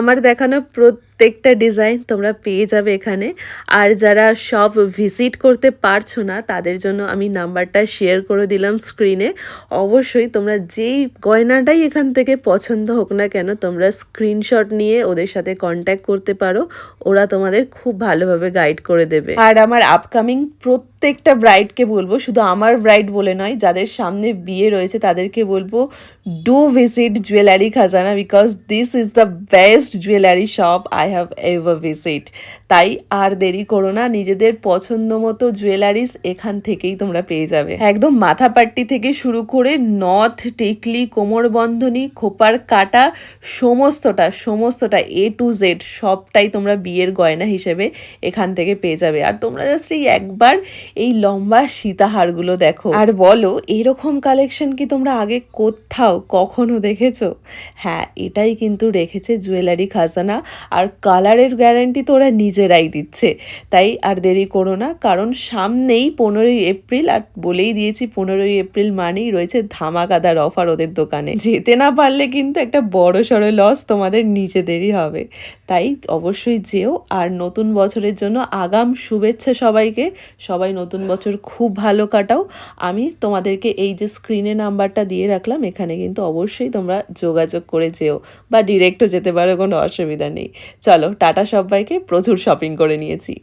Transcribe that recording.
আমার দেখানো প্রত্যেকটা ডিজাইন তোমরা পেয়ে যাবে এখানে। আর যারা শপ ভিজিট করতে পারছো না তাদের জন্য আমি নাম্বারটা শেয়ার করে দিলাম স্ক্রিনে। অবশ্যই তোমরা যেই গয়নাটাই এখান থেকে পছন্দ হোক না কেন তোমরা স্ক্রিনশট নিয়ে ওদের সাথে কন্ট্যাক্ট করতে পারো, ওরা তোমাদের খুব ভালোভাবে গাইড করে দেবে। আর আমার আপকামিং প্রত্যেকটা ব্রাইডকে বলবো, শুধু আমার ব্রাইড বলে নয়, যাদের সামনে বিয়ে রয়েছে তাদেরকে বলবো ডু ভিজিট জুয়েলারি খাজানা, because this is the best jewellery shop I have ever visit. তাই আর দেরি করো না, নিজেদের পছন্দ মতো জুয়েলারিস এখান থেকেই তোমরা পেয়ে যাবে। একদম মাথাপাট্টি থেকে শুরু করে নথ, টিকলি, কোমরবন্ধনী, খোপার কাটা, সমস্তটা A to Z সবটাই তোমরা বিয়ের গয়না হিসেবে এখান থেকে পেয়ে যাবে। আর তোমরা জাস্ট এই একবার এই লম্বা সীতাহারগুলো দেখো আর বলো এরকম কালেকশন কি তোমরা আগে কোথাও কখনো দেখেছো? হ্যাঁ, এটাই কিন্তু রেখেছে জুয়েলারি খাজানা। আর কালারের গ্যারান্টি তো ওরা নিজেরাই দিচ্ছে। তাই আর দেরি করো না, কারণ সামনেই 15ই এপ্রিল, আর বলেই দিয়েছি 15ই এপ্রিল মানেই রয়েছে ধামাকাদার অফার ওদের দোকানে। যেতে না পারলে কিন্তু একটা বড় সড়ো লস তোমাদের নিজেদেরই হবে। তাই অবশ্যই যেও। আর নতুন বছরের জন্য আগাম শুভেচ্ছা সবাইকে। সবাই নতুন বছর খুব ভালো কাটাও। আমি তোমাদেরকে এই যে স্ক্রিনে নাম্বারটা দিয়ে রাখলাম, এখানে কিন্তু অবশ্যই তোমরা যোগাযোগ করে যেও, বা ডিরেক্টও যেতে পারো, কোনো অসুবিধা নেই। চলো টাটা সবাইকে, প্রচুর শপিং করে নিয়েছি।